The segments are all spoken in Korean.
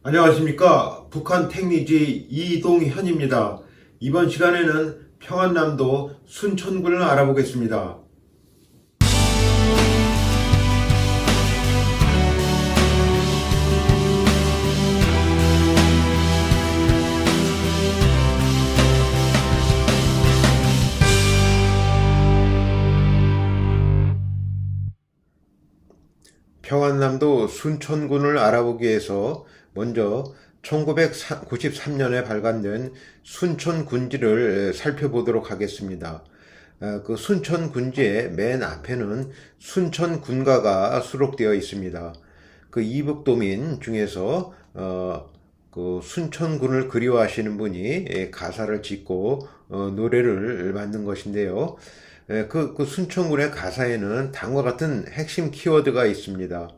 안녕하십니까. 북한 택리지 이동현입니다. 이번 시간에는 평안남도 순천군을 알아보겠습니다. 평안남도 순천군을 알아보기 위해서 먼저 1993년에 발간된 순천군지를 살펴보도록 하겠습니다. 그 순천군지의 맨 앞에는 순천군가가 수록되어 있습니다. 그 이북도민 중에서 그 순천군을 그리워하시는 분이 가사를 짓고 노래를 만든 것인데요. 그 순천군의 가사에는 다음과 같은 핵심 키워드가 있습니다.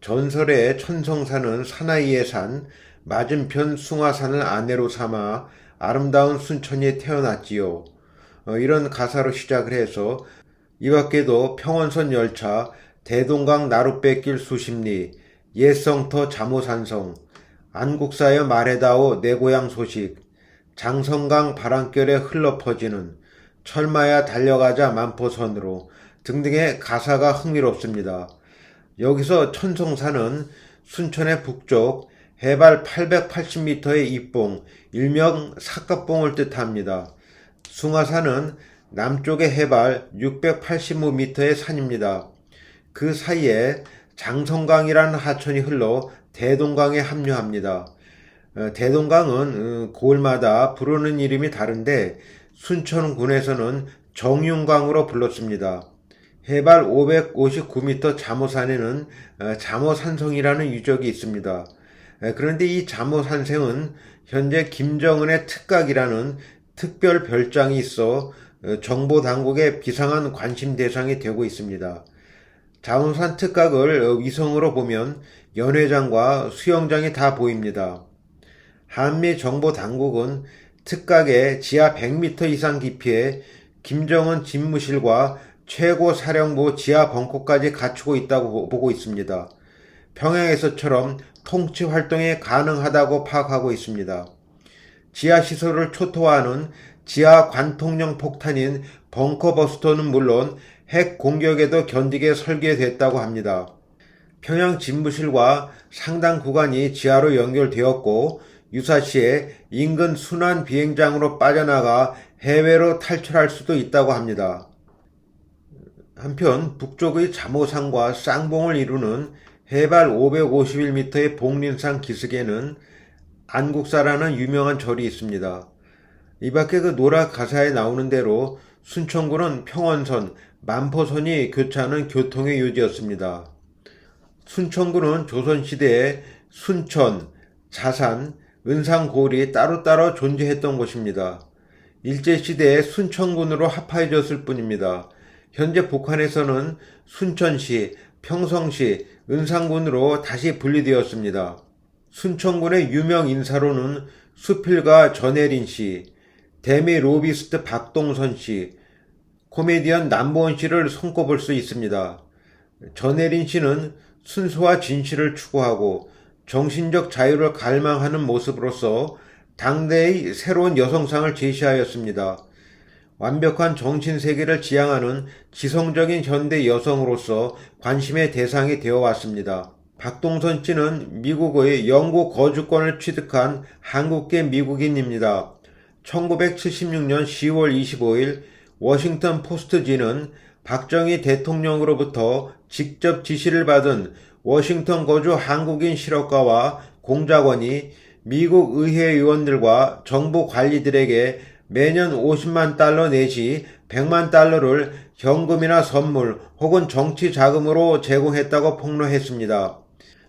전설의 천성산은 사나이의 산, 맞은편 숭화산을 아내로 삼아 아름다운 순천이 태어났지요. 이런 가사로 시작을 해서 이 밖에도 평원선 열차, 대동강 나룻배길 수십리, 예성터 잠오산성, 안국사여 말해다오 내 고향 소식, 장성강 바람결에 흘러 퍼지는, 철마야 달려가자 만포선으로 등등의 가사가 흥미롭습니다. 여기서 천성산은 순천의 북쪽 해발 880m의 입봉, 일명 사kap봉을 뜻합니다. 숭화산은 남쪽의 해발 685m의 산입니다. 그 사이에 장성강이라는 하천이 흘러 대동강에 합류합니다. 대동강은 고을마다 부르는 이름이 다른데 순천군에서는 정윤강으로 불렀습니다. 해발 559m 잠오산에는 잠오산성이라는 유적이 있습니다. 그런데 이 잠오산성은 현재 김정은의 특각이라는 특별 별장이 있어 정보당국의 비상한 관심 대상이 되고 있습니다. 잠오산 특각을 위성으로 보면 연회장과 수영장이 다 보입니다. 한미 정보당국은 특각의 지하 100m 이상 깊이에 김정은 집무실과 최고사령부 지하 벙커까지 갖추고 있다고 보고 있습니다. 평양에서처럼 통치 활동이 가능하다고 파악하고 있습니다. 지하 시설을 초토화하는 지하 관통용 폭탄인 벙커버스터는 물론 핵 공격에도 견디게 설계됐다고 합니다. 평양 집무실과 상당 구간이 지하로 연결되었고 유사시에 인근 순환 비행장으로 빠져나가 해외로 탈출할 수도 있다고 합니다. 한편 북쪽의 잠오산과 쌍봉을 이루는 해발 551m의 복린산 기슭에는 안국사라는 유명한 절이 있습니다. 이 밖에 그 노라 가사에 나오는 대로 순천군은 평원선, 만포선이 교차하는 교통의 요지였습니다. 순천군은 조선시대에 순천, 자산, 은상고을이 따로따로 존재했던 곳입니다. 일제시대에 순천군으로 합하여졌을 뿐입니다. 현재 북한에서는 순천시, 평성시, 은상군으로 다시 분리되었습니다. 순천군의 유명 인사로는 수필가 전혜린 씨, 대미 로비스트 박동선 씨, 코미디언 남보은 씨를 손꼽을 수 있습니다. 전혜린 씨는 순수와 진실을 추구하고 정신적 자유를 갈망하는 모습으로서 당대의 새로운 여성상을 제시하였습니다. 완벽한 정신세계를 지향하는 지성적인 현대 여성으로서 관심의 대상이 되어 왔습니다. 박동선 씨는 미국의 영구 거주권을 취득한 한국계 미국인입니다. 1976년 10월 25일 워싱턴 포스트지는 박정희 대통령으로부터 직접 지시를 받은 워싱턴 거주 한국인 실업가와 공작원이 미국 의회 의원들과 정부 관리들에게 매년 50만 달러 내지 100만 달러를 현금이나 선물 혹은 정치 자금으로 제공했다고 폭로했습니다.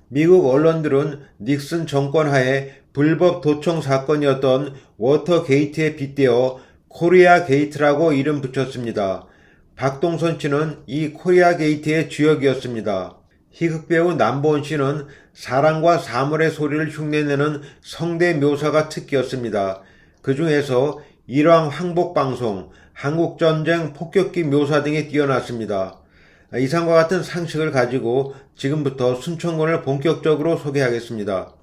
미국 언론들은 닉슨 정권 하에 불법 도청 사건이었던 워터게이트에 빗대어 코리아 게이트라고 이름 붙였습니다. 박동선 씨는 이 코리아 게이트의 주역이었습니다. 희극배우 남보은 씨는 사랑과 사물의 소리를 흉내내는 성대 묘사가 특기였습니다. 그 중에서 일왕 항복방송, 한국전쟁 폭격기 묘사 등이 뛰어났습니다. 이상과 같은 상식을 가지고 지금부터 순천군을 본격적으로 소개하겠습니다.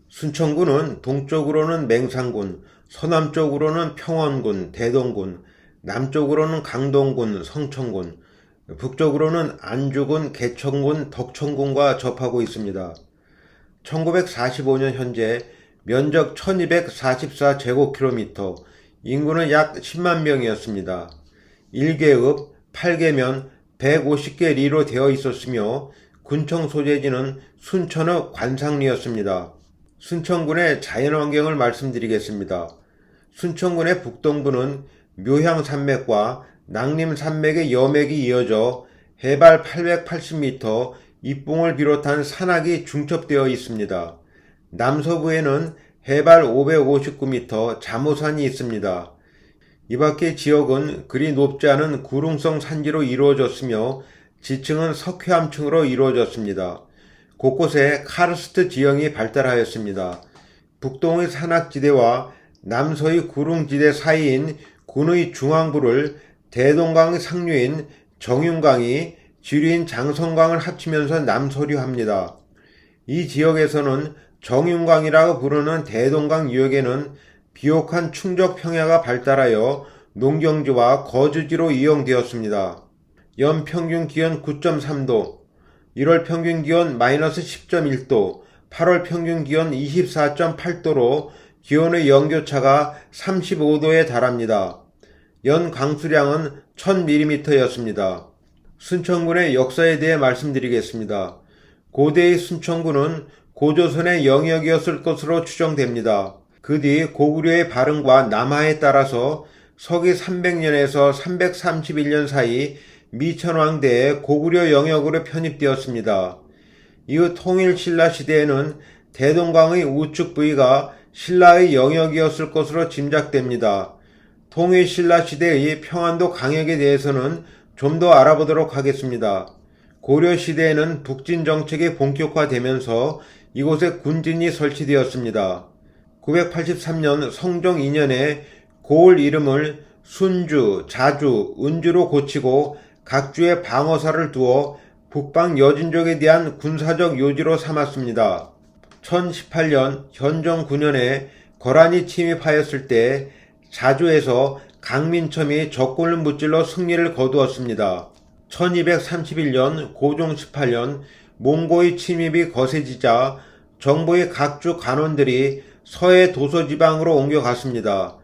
순천군은 동쪽으로는 맹산군, 서남쪽으로는 평원군, 대동군, 남쪽으로는 강동군, 성천군, 북쪽으로는 안주군, 개천군, 덕천군과 접하고 있습니다. 1945년 현재 면적 1244제곱킬로미터, 인구는 약 10만 명이었습니다. 1계읍, 8계면, 150개 리로 되어 있었으며 군청 소재지는 순천의 관상리였습니다. 순천군의 자연환경을 말씀드리겠습니다. 순천군의 북동부는 묘향산맥과 낭림산맥의 여맥이 이어져 해발 880m, 입봉을 비롯한 산악이 중첩되어 있습니다. 남서부에는 해발 559m 자모산이 있습니다. 이 밖의 지역은 그리 높지 않은 구릉성 산지로 이루어졌으며 지층은 석회암층으로 이루어졌습니다. 곳곳에 카르스트 지형이 발달하였습니다. 북동의 산악지대와 남서의 구릉지대 사이인 군의 중앙부를 대동강 상류인 정윤강이 지류인 장성강을 합치면서 남서류합니다. 이 지역에서는 정윤강이라고 부르는 대동강 유역에는 비옥한 충적평야가 발달하여 농경지와 거주지로 이용되었습니다. 연평균 기온 9.3도, 1월 평균 기온 마이너스 10.1도, 8월 평균 기온 24.8도로 기온의 연교차가 35도에 달합니다. 연 강수량은 1000mm였습니다. 순천군의 역사에 대해 말씀드리겠습니다. 고대의 순천군은 고조선의 영역이었을 것으로 추정됩니다. 그 뒤 고구려의 발흥과 남하에 따라서 서기 300년에서 331년 사이 미천왕대의 고구려 영역으로 편입되었습니다. 이후 통일신라 시대에는 대동강의 우측 부위가 신라의 영역이었을 것으로 짐작됩니다. 통일신라 시대의 평안도 강역에 대해서는 좀 더 알아보도록 하겠습니다. 고려 시대에는 북진 정책이 본격화되면서 이곳에 군진이 설치되었습니다. 983년 성종 2년에 고을 이름을 순주, 자주, 은주로 고치고 각 주에 방어사를 두어 북방 여진족에 대한 군사적 요지로 삼았습니다. 1018년 현종 9년에 거란이 침입하였을 때 자주에서 강민첨이 적군을 무찔러 승리를 거두었습니다. 1231년 고종 18년 몽고의 침입이 거세지자 정부의 각주 간원들이 서해 도서지방으로 옮겨갔습니다.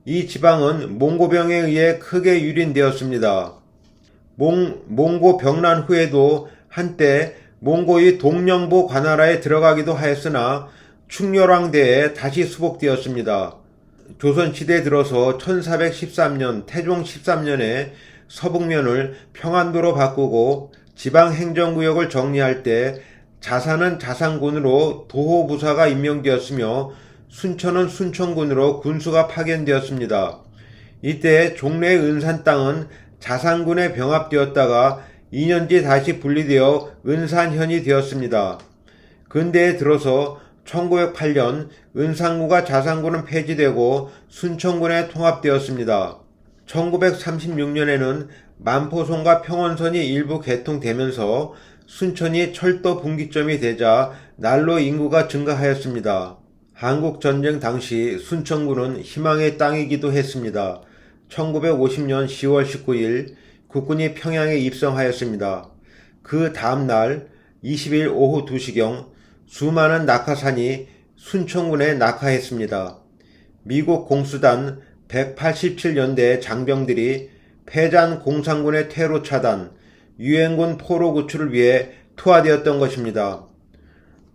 이 지방은 몽고병에 의해 크게 유린되었습니다. 몽고 병난 후에도 한때 몽고의 동령보 관할하에 들어가기도 하였으나 충렬왕대에 다시 수복되었습니다. 조선시대에 들어서 1413년 태종 13년에 서북면을 평안도로 바꾸고 지방행정구역을 정리할 때 자산은 자산군으로 도호부사가 임명되었으며 순천은 순천군으로 군수가 파견되었습니다. 이때 종래의 은산 땅은 자산군에 병합되었다가 2년 뒤 다시 분리되어 은산현이 되었습니다. 근대에 들어서 1908년 은산구가 자산군은 폐지되고 순천군에 통합되었습니다. 1936년에는 만포선과 평원선이 일부 개통되면서 순천이 철도 분기점이 되자 날로 인구가 증가하였습니다. 한국전쟁 당시 순천군은 희망의 땅이기도 했습니다. 1950년 10월 19일 국군이 평양에 입성하였습니다. 그 다음날 20일 오후 2시경 수많은 낙하산이 순천군에 낙하했습니다. 미국 공수단 187연대 장병들이 패잔 공산군의 퇴로 차단, 유엔군 포로 구출을 위해 투하되었던 것입니다.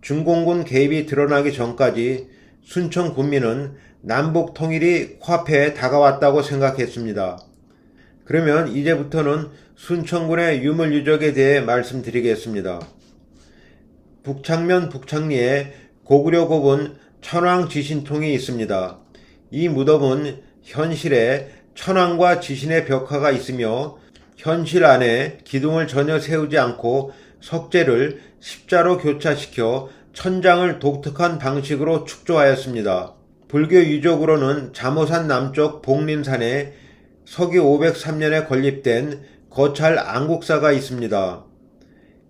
중공군 개입이 드러나기 전까지 순천 군민은 남북 통일이 코앞에 다가왔다고 생각했습니다. 그러면 이제부터는 순천군의 유물유적에 대해 말씀드리겠습니다. 북창면 북창리에 고구려 고분 천왕지신통이 있습니다. 이 무덤은 현실에 천왕과 지신의 벽화가 있으며 현실 안에 기둥을 전혀 세우지 않고 석재를 십자로 교차시켜 천장을 독특한 방식으로 축조하였습니다. 불교 유적으로는 자모산 남쪽 복림산에 서기 503년에 건립된 거찰 안국사가 있습니다.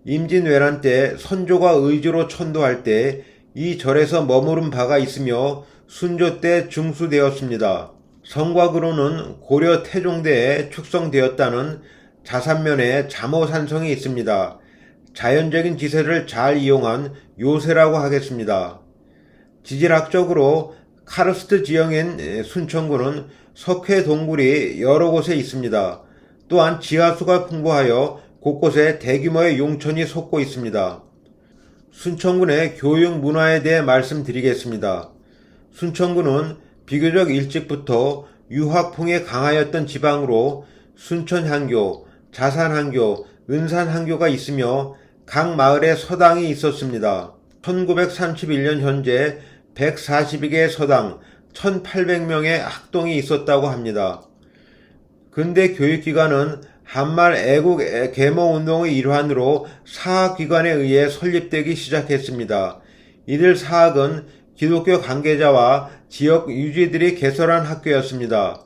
임진왜란 때 선조가 의주로 천도할 때 이 절에서 머무른 바가 있으며 순조 때 중수되었습니다. 성곽으로는 고려 태종대에 축성되었다는 자산면에 잠오산성이 있습니다. 자연적인 지세를 잘 이용한 요새라고 하겠습니다. 지질학적으로 카르스트 지형인 순천구는 석회 동굴이 여러 곳에 있습니다. 또한 지하수가 풍부하여 곳곳에 대규모의 용천이 솟고 있습니다. 순천군의 교육 문화에 대해 말씀드리겠습니다. 순천군은 비교적 일찍부터 유학풍이 강하였던 지방으로 순천향교, 자산향교, 은산향교가 있으며 각 마을에 서당이 있었습니다. 1931년 현재 142개의 서당, 1800명의 학동이 있었다고 합니다. 근대 교육기관은 한말 애국 계몽운동의 일환으로 사학기관에 의해 설립되기 시작했습니다. 이들 사학은 기독교 관계자와 지역 유지들이 개설한 학교였습니다.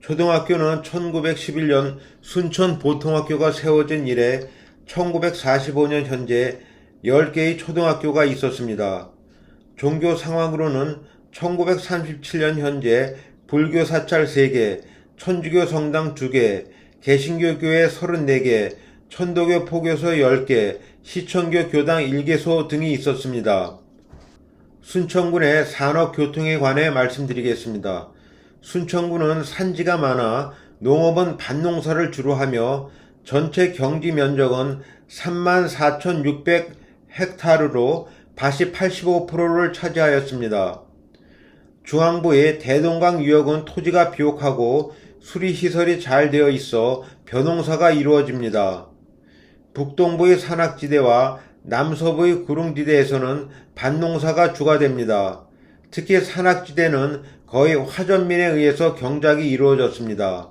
초등학교는 1911년 순천보통학교가 세워진 이래 1945년 현재 10개의 초등학교가 있었습니다. 종교 상황으로는 1937년 현재 불교 사찰 3개, 천주교 성당 2개, 개신교 교회 34개, 천도교 포교소 10개, 시천교 교당 1개소 등이 있었습니다. 순천군의 산업교통에 관해 말씀드리겠습니다. 순천군은 산지가 많아 농업은 밭농사를 주로 하며 전체 경지 면적은 34,600헥타르로 밭이 85%를 차지하였습니다. 중앙부의 대동강 유역은 토지가 비옥하고 수리시설이 잘 되어 있어 벼농사가 이루어집니다. 북동부의 산악지대와 남서부의 구릉지대에서는 밭농사가 주가 됩니다. 특히 산악지대는 거의 화전민에 의해서 경작이 이루어졌습니다.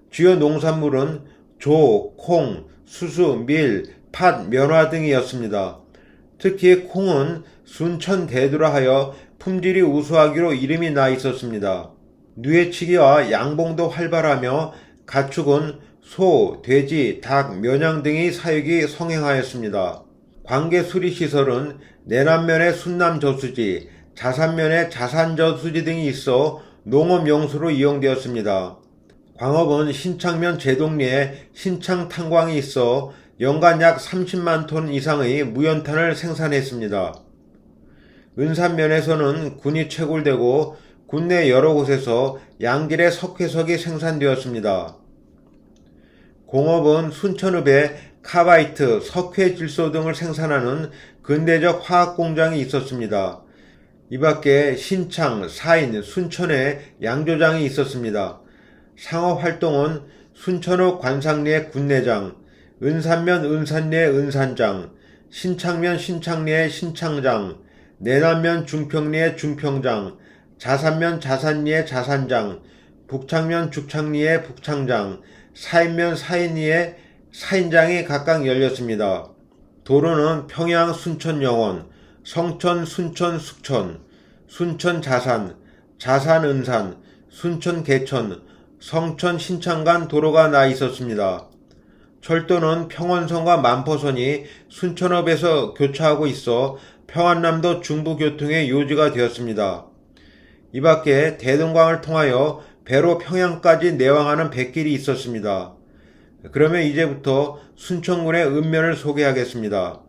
주요 농산물은 조, 콩, 수수, 밀, 팥, 면화 등이었습니다. 특히 콩은 순천대두라 하여 품질이 우수하기로 이름이 나 있었습니다. 누에치기와 양봉도 활발하며 가축은 소, 돼지, 닭, 면양 등의 사육이 성행하였습니다. 관계수리시설은 내남면에 순남저수지, 자산면에 자산저수지 등이 있어 농업용수로 이용되었습니다. 광업은 신창면 제동리에 신창탄광이 있어 연간 약 30만 톤 이상의 무연탄을 생산했습니다. 은산면에서는 군이 채굴되고 국내 여러 곳에서 양질의 석회석이 생산되었습니다. 공업은 순천읍에 카바이트, 석회질소 등을 생산하는 근대적 화학공장이 있었습니다. 이 밖에 신창, 사인, 순천에 양조장이 있었습니다. 상업활동은 순천읍 관상리의 군내장, 은산면 은산리의 은산장, 신창면 신창리의 신창장, 내남면 중평리의 중평장, 자산면 자산리의 자산장, 북창면 죽창리의 북창장, 사인면 사인리의 사인장이 각각 열렸습니다. 도로는 평양 순천영원, 성천 순천 숙천, 순천 자산, 자산 은산, 순천 개천, 성천 신창간 도로가 나 있었습니다. 철도는 평원선과 만포선이 순천읍에서 교차하고 있어 평안남도 중부교통의 요지가 되었습니다. 이 밖에 대동강을 통하여 배로 평양까지 내왕하는 뱃길이 있었습니다. 그러면 이제부터 순천군의 읍면을 소개하겠습니다.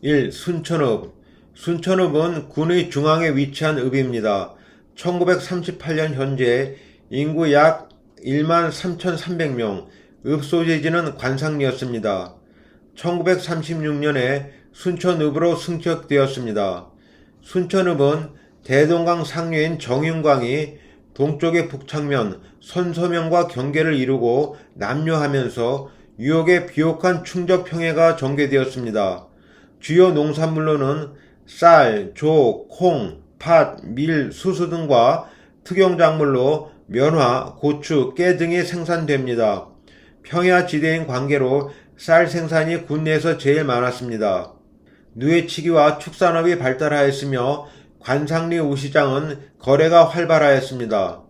1. 순천읍. 순천읍은 군의 중앙에 위치한 읍입니다. 1938년 현재 인구 약 13,300명, 읍 소재지는 관상리였습니다. 1936년에 순천읍으로 승격되었습니다. 순천읍은 대동강 상류인 정윤강이 동쪽의 북창면, 선서면과 경계를 이루고 남류하면서 유역의 비옥한 충저평해가 전개되었습니다. 주요 농산물로는 쌀, 조, 콩, 팥, 밀, 수수 등과 특용작물로 면화, 고추, 깨 등이 생산됩니다. 평야지대인 관계로 쌀 생산이 군내에서 제일 많았습니다. 누에치기와 축산업이 발달하였으며 관상리 우시장은 거래가 활발하였습니다.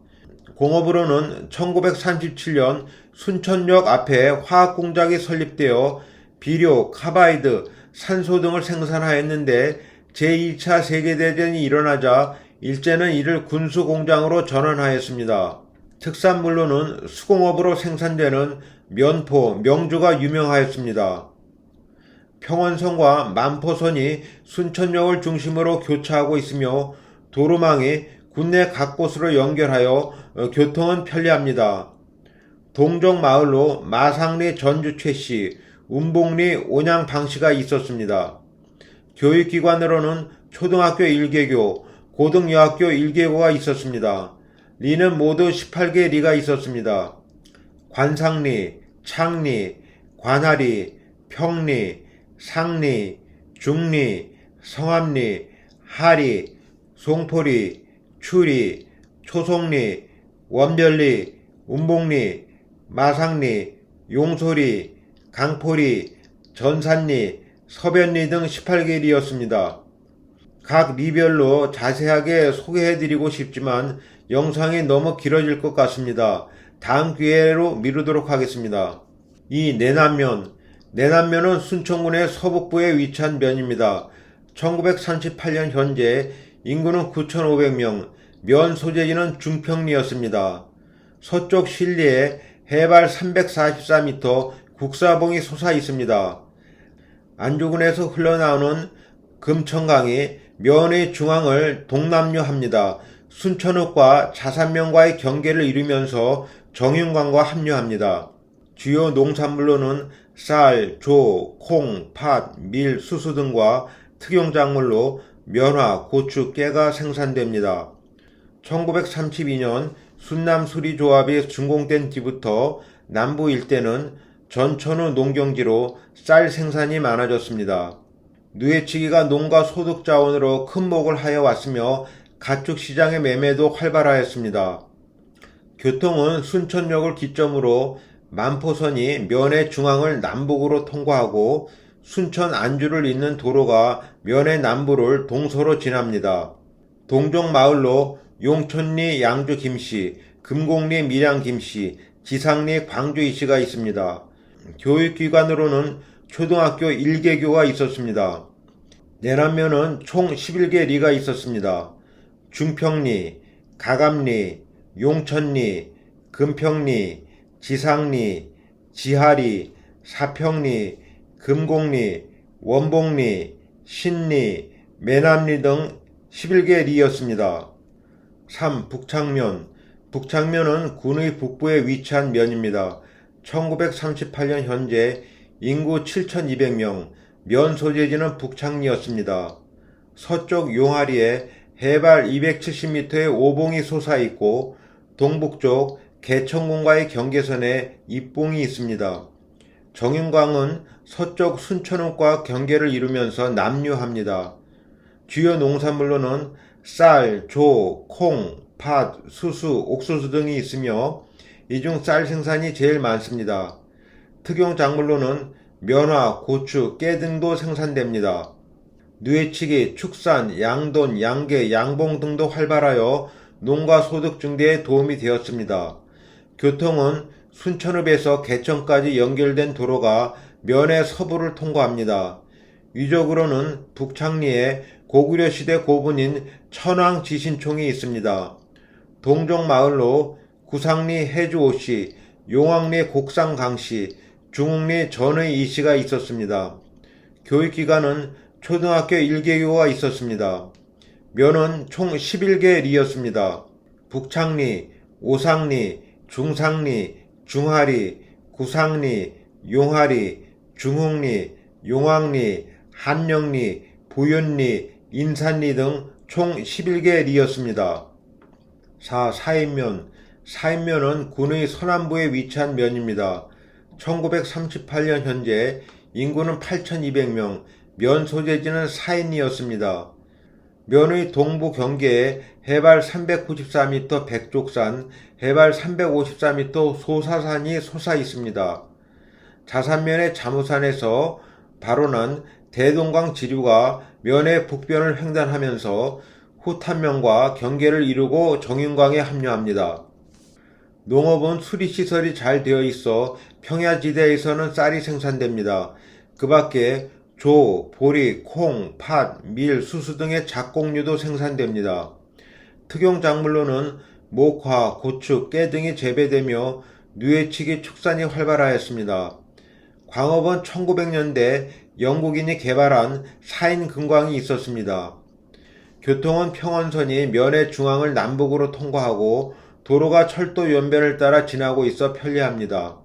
공업으로는 1937년 순천역 앞에 화학공장이 설립되어 비료, 카바이드, 산소 등을 생산하였는데 제2차 세계대전이 일어나자 일제는 이를 군수공장으로 전환하였습니다. 특산물로는 수공업으로 생산되는 면포, 명주가 유명하였습니다. 평원선과 만포선이 순천역을 중심으로 교차하고 있으며 도로망이 국내 각 곳으로 연결하여 교통은 편리합니다. 동정 마을로 마상리 전주 최씨, 운봉리 온양 방씨가 있었습니다. 교육기관으로는 초등학교 1개교, 고등여학교 1개교가 있었습니다. 리는 모두 18개 리가 있었습니다. 관상리, 창리, 관하리, 평리, 상리, 중리, 성암리, 하리, 송포리, 추리, 초송리, 원별리, 운봉리, 마상리, 용소리, 강포리, 전산리, 서변리 등 18개 리였습니다. 각 리별로 자세하게 소개해드리고 싶지만 영상이 너무 길어질 것 같습니다. 다음 기회로 미루도록 하겠습니다. 이 내남면은 순천군의 서북부에 위치한 면입니다. 1938년 현재 인구는 9,500명, 면 소재지는 중평리였습니다. 서쪽 신리에 해발 344m 국사봉이 솟아 있습니다. 안주군에서 흘러나오는 금천강이 면의 중앙을 동남류합니다. 순천읍과 자산면과의 경계를 이루면서 정윤강과 합류합니다. 주요 농산물로는 쌀, 조, 콩, 팥, 밀, 수수 등과 특용작물로 면화, 고추, 깨가 생산됩니다. 1932년 순남수리조합이 준공된 뒤부터 남부 일대는 전천후 농경지로 쌀 생산이 많아졌습니다. 누에치기가 농가 소득 자원으로 큰 목을 하여 왔으며 가축 시장의 매매도 활발하였습니다. 교통은 순천역을 기점으로 만포선이 면의 중앙을 남북으로 통과하고 순천 안주를 잇는 도로가 면의 남부를 동서로 지납니다. 동종 마을로 용천리 양주 김씨, 금곡리 밀양 김씨, 지상리 광주 이씨가 있습니다. 교육기관으로는 초등학교 1개교가 있었습니다. 내남면은 총 11개 리가 있었습니다. 중평리, 가감리, 용천리, 금평리, 지상리, 지하리, 사평리, 금곡리, 원봉리, 신리, 매남리 등 11개 리였습니다. 3. 북창면은 군의 북부에 위치한 면입니다. 1938년 현재 인구 7,200명, 면 소재지는 북창리였습니다. 서쪽 용하리에 해발 270m의 오봉이 솟아있고 동북쪽 개천군과의 경계선에 입봉이 있습니다. 정윤강은 서쪽 순천읍과 경계를 이루면서 남류합니다. 주요 농산물로는 쌀, 조, 콩, 팥, 수수, 옥수수 등이 있으며 이 중 쌀 생산이 제일 많습니다. 특용작물로는 면화, 고추, 깨 등도 생산됩니다. 누에치기, 축산, 양돈, 양계, 양봉 등도 활발하여 농가 소득 증대에 도움이 되었습니다. 교통은 순천읍에서 개천까지 연결된 도로가 면의 서부를 통과합니다. 위적으로는 북창리에 고구려 시대 고분인 천왕 지신총이 있습니다. 동종 마을로 구상리 해주 오씨, 용왕리 곡상 강씨, 중흥리 전의 이씨가 있었습니다. 교육기관은 초등학교 1개교가 있었습니다. 면은 총 11개 리였습니다. 북창리, 오상리, 중상리, 중하리, 구상리, 용하리, 중흥리, 용왕리, 한영리, 보현리, 인산리 등 총 11개 리였습니다. 4. 사인면은 군의 서남부에 위치한 면입니다. 1938년 현재 인구는 8,200명, 면 소재지는 사인이었습니다. 면의 동부 경계에 해발 394m 백족산, 해발 354m 소사산이 솟아 있습니다. 자산면의 자무산에서 발원한 대동강 지류가 면의 북변을 횡단하면서 후탄면과 경계를 이루고 정윤강에 합류합니다. 농업은 수리시설이 잘 되어 있어 평야지대에서는 쌀이 생산됩니다. 그 밖에 조, 보리, 콩, 팥, 밀, 수수 등의 작곡류도 생산됩니다. 특용 작물로는 목화, 고추, 깨 등이 재배되며 누에치기 축산이 활발하였습니다. 광업은 1900년대 영국인이 개발한 4인 금광이 있었습니다. 교통은 평원선이 면의 중앙을 남북으로 통과하고 도로가 철도 연변을 따라 지나고 있어 편리합니다.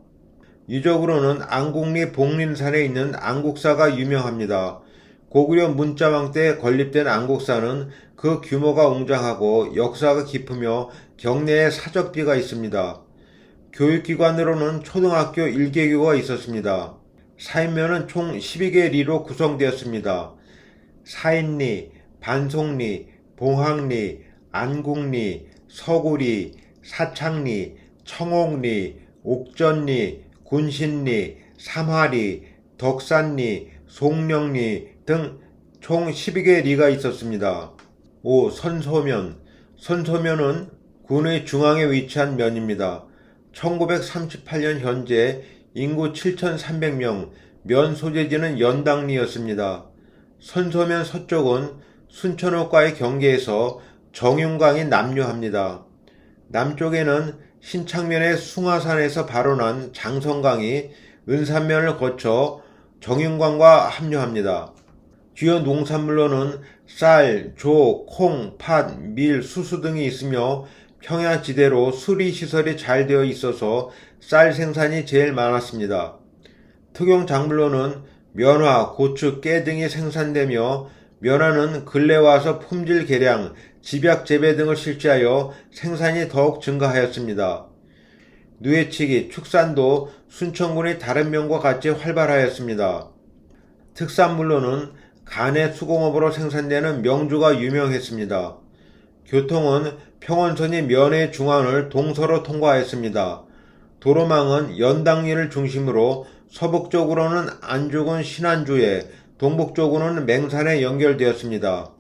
유적으로는 안국리 복림산에 있는 안국사가 유명합니다. 고구려 문자왕 때 건립된 안국사는 그 규모가 웅장하고 역사가 깊으며 경내에 사적비가 있습니다. 교육기관으로는 초등학교 1개교가 있었습니다. 사인면은 총 12개 리로 구성되었습니다. 사인리, 반송리, 봉황리, 안국리, 서구리, 사창리, 청옥리, 옥전리, 군신리, 삼화리, 덕산리, 송령리 등 총 12개 리가 있었습니다. 5. 선소면. 선소면은 군의 중앙에 위치한 면입니다. 1938년 현재 인구 7,300명, 면 소재지는 연당리였습니다. 선소면 서쪽은 순천호과의 경계에서 정윤강이 남류합니다. 남쪽에는 신창면의 숭화산에서 발원한 장성강이 은산면을 거쳐 정윤강과 합류합니다. 주요 농산물로는 쌀, 조, 콩, 팥, 밀, 수수 등이 있으며 평야지대로 수리시설이 잘 되어 있어서 쌀 생산이 제일 많았습니다. 특용작물로는 면화, 고추, 깨 등이 생산되며 면화는 근래 와서 품질 개량, 집약 재배 등을 실시하여 생산이 더욱 증가하였습니다. 누에치기, 축산도 순천군이 다른 면과 같이 활발하였습니다. 특산물로는 간의 수공업으로 생산되는 명주가 유명했습니다. 교통은 평원선이 면의 중앙을 동서로 통과했습니다. 도로망은 연당리를 중심으로 서북쪽으로는 안주군 신안주에, 동북쪽으로는 맹산에 연결되었습니다.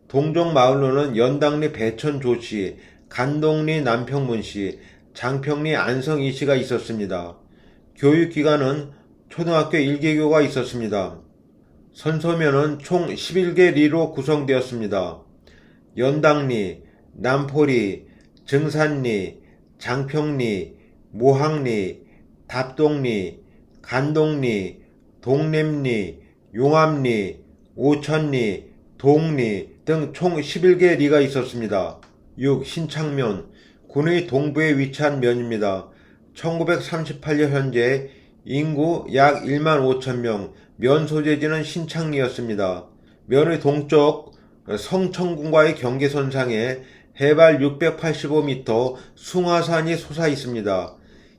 동쪽 마을로는 연당리 배천조씨, 간동리 남평문씨, 장평리 안성이씨가 있었습니다. 교육기관은 초등학교 1개교가 있었습니다. 선소면은 총 11개 리로 구성되었습니다. 연당리, 남포리, 증산리, 장평리, 모항리, 답동리, 간동리, 동램리, 용암리, 오천리, 동리 등 총 11개 리가 있었습니다. 6. 신창면. 군의 동부에 위치한 면입니다. 1938년 현재 인구 약 1만 5천명, 면 소재지는 신창리였습니다. 면의 동쪽 성천군과의 경계선상에 해발 685m 숭화산이 솟아 있습니다.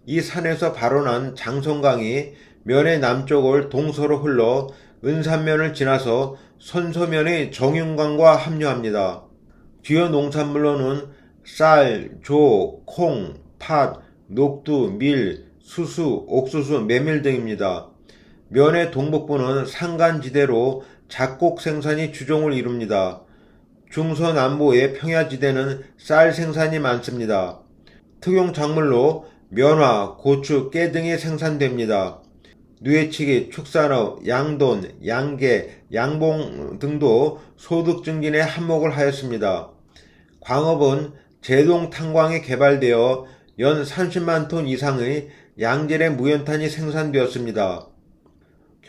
이 산에서 발원한 장성강이 면의 남쪽을 동서로 흘러 은산면을 지나서 선소면의 정윤강과 합류합니다. 주요 농산물로는 쌀, 조, 콩, 팥, 녹두, 밀, 수수, 옥수수, 메밀 등입니다. 면의 동북부는 산간지대로 작곡 생산이 주종을 이룹니다. 중서남부의 평야지대는 쌀 생산이 많습니다. 특용작물로 면화, 고추, 깨 등이 생산됩니다. 누에치기, 축산업, 양돈, 양계, 양봉 등도 소득 증진에 한몫을 하였습니다. 광업은 제동 탄광이 개발되어 연 30만 톤 이상의 양질의 무연탄이 생산되었습니다.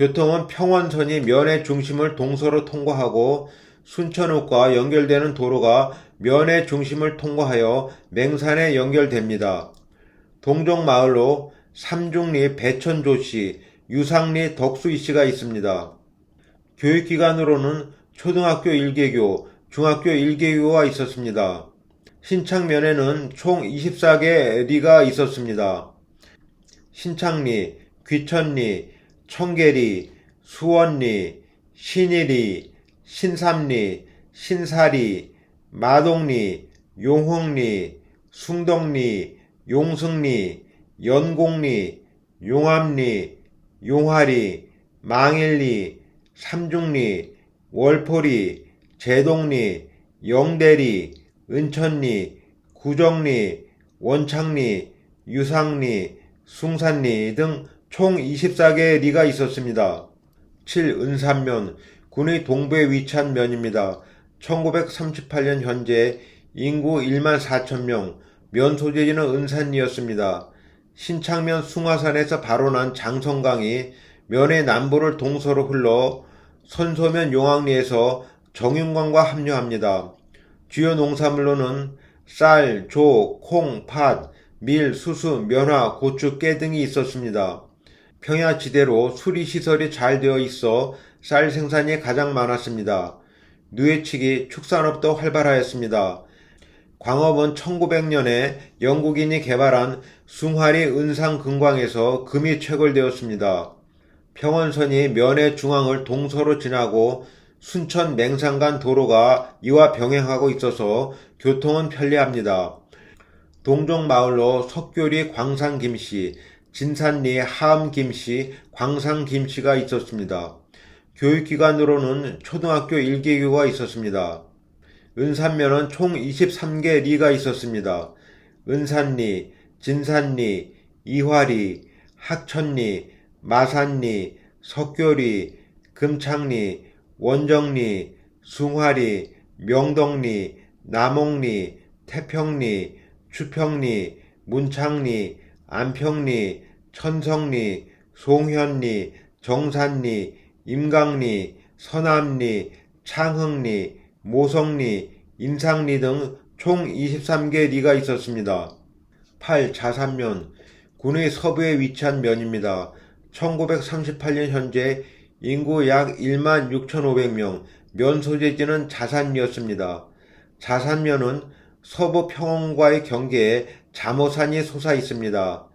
교통은 평원선이 면의 중심을 동서로 통과하고 순천읍과 연결되는 도로가 면의 중심을 통과하여 맹산에 연결됩니다. 동쪽 마을로 삼중리 배천조씨, 유상리 덕수이씨가 있습니다. 교육기관으로는 초등학교 1개교, 중학교 1개교가 있었습니다. 신창면에는 총 24개 리가 있었습니다. 신창리, 귀천리, 청계리, 수원리, 신일리, 신삼리, 신사리, 마동리, 용흥리, 숭덕리, 용승리, 연곡리, 용암리, 용화리, 망일리, 삼중리, 월포리, 제동리, 영대리, 은천리, 구정리, 원창리, 유상리, 숭산리 등 총 24개 리가 있었습니다. 은산면, 군의 동부에 위치한 면입니다. 1938년 현재 인구 1만 4천 명, 면 소재지는 은산리였습니다. 신창면 숭화산에서 발원한 장성강이 면의 남부를 동서로 흘러 선소면 용왕리에서 정윤강과 합류합니다. 주요 농산물로는 쌀, 조, 콩, 팥, 밀, 수수, 면화, 고추, 깨 등이 있었습니다. 평야지대로 수리시설이 잘 되어 있어 쌀 생산이 가장 많았습니다. 누에치기, 축산업도 활발하였습니다. 광업은 1900년에 영국인이 개발한 숭화리 은상금광에서 금이 채굴되었습니다. 평원선이 면의 중앙을 동서로 지나고 순천 맹산간 도로가 이와 병행하고 있어서 교통은 편리합니다. 동종마을로 석교리 광산김씨, 진산리 하암김씨, 광산김씨가 있었습니다. 교육기관으로는 초등학교 1개교가 있었습니다. 은산면은 총 23개 리가 있었습니다. 은산리, 진산리, 이화리, 학천리, 마산리, 석교리, 금창리, 원정리, 숭화리, 명덕리, 남옥리, 태평리, 추평리, 문창리, 안평리, 천성리, 송현리, 정산리, 임강리, 서남리, 창흥리, 모성리, 인상리 등 총 23개 리가 있었습니다. 8. 자산면, 군의 서부에 위치한 면입니다. 1938년 현재 인구 약 1만 6,500명, 면 소재지는 자산리였습니다. 자산면은 서부 평원과의 경계에 잠오산이 솟아 있습니다.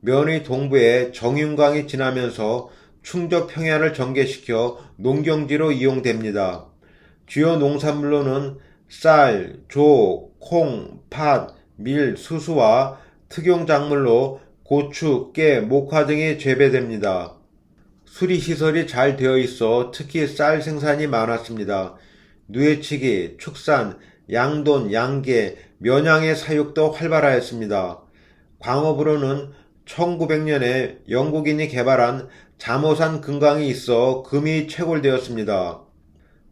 면의 동부에 정윤강이 지나면서 충적 평야를 전개시켜 농경지로 이용됩니다. 주요 농산물로는 쌀, 조, 콩, 팥, 밀, 수수와 특용작물로 고추, 깨, 목화 등이 재배됩니다. 수리시설이 잘 되어 있어 특히 쌀 생산이 많았습니다. 누에치기, 축산, 양돈, 양계, 면양의 사육도 활발하였습니다. 광업으로는 1900년에 영국인이 개발한 잠오산 금강이 있어 금이 채굴되었습니다.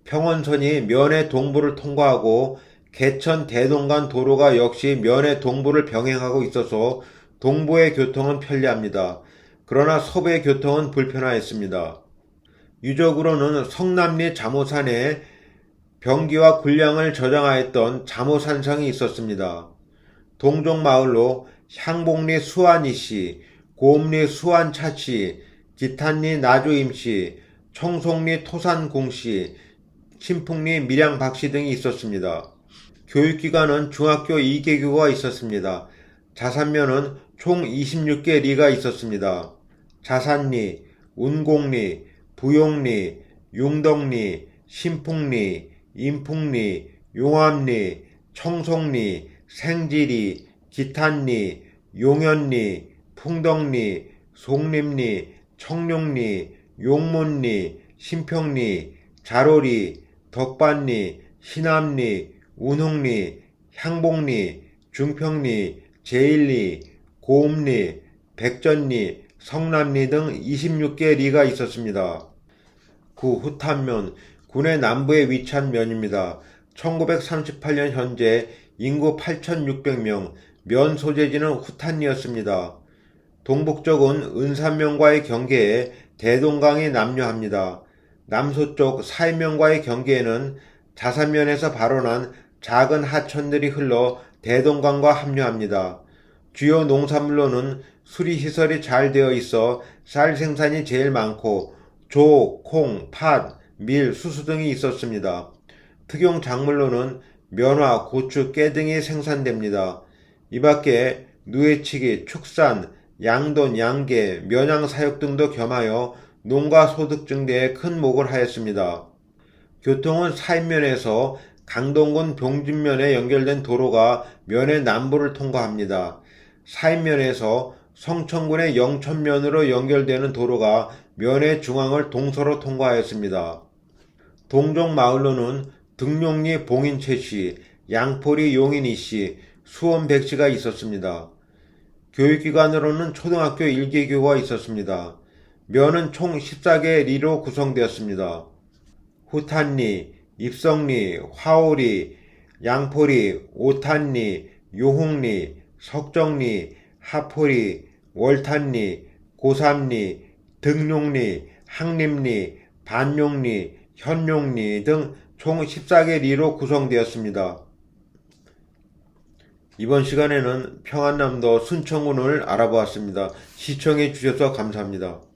평원선이 면의 동부를 통과하고 개천 대동간 도로가 역시 면의 동부를 병행하고 있어서 동부의 교통은 편리합니다. 그러나 서부의 교통은 불편하였습니다. 유적으로는 성남리 잠오산에 병기와 군량을 저장하였던 잠오산성이 있었습니다. 동종마을로 향복리 수안이씨, 고음리 수안차씨, 기탄리 나주임씨, 청송리 토산공씨, 신풍리 밀양박씨 등이 있었습니다. 교육기관은 중학교 2개교가 있었습니다. 자산면은 총 26개 리가 있었습니다. 자산리, 운공리, 부용리, 융덕리, 신풍리, 인풍리, 용암리, 청송리, 생지리, 기탄리, 용연리, 풍덕리, 송림리, 청룡리, 용문리, 신평리, 자로리, 덕반리, 신암리, 운흥리, 향복리, 중평리, 제일리, 고음리, 백전리, 성남리 등 26개 리가 있었습니다. 9. 후탄면, 군의 남부에 위치한 면입니다. 1938년 현재 인구 8,600명, 면 소재지는 후탄리였습니다. 동북쪽은 은산면과의 경계에 대동강이 남류합니다. 남서쪽 사이면과의 경계에는 자산면에서 발원한 작은 하천들이 흘러 대동강과 합류합니다. 주요 농산물로는 수리시설이 잘 되어 있어 쌀 생산이 제일 많고 조, 콩, 팥, 밀, 수수 등이 있었습니다. 특용 작물로는 면화, 고추, 깨 등이 생산됩니다. 이 밖에 누에치기, 축산, 양돈, 양계, 면양 사육 등도 겸하여 농가 소득 증대에 큰 목을 하였습니다. 교통은 사인면에서 강동군 병진면에 연결된 도로가 면의 남부를 통과합니다. 사인면에서 성천군의 영천면으로 연결되는 도로가 면의 중앙을 동서로 통과하였습니다. 동종마을로는 등용리 봉인채씨, 양포리 용인이씨, 수원백씨가 있었습니다. 교육기관으로는 초등학교 1개교가 있었습니다. 면은 총 14개 리로 구성되었습니다. 후탄리, 입성리, 화오리, 양포리, 오탄리, 요홍리, 석정리, 하포리, 월탄리, 고삼리, 등용리, 항림리, 반용리, 현용리 등 총 14개 리로 구성되었습니다. 이번 시간에는 평안남도 순천군을 알아보았습니다. 시청해 주셔서 감사합니다.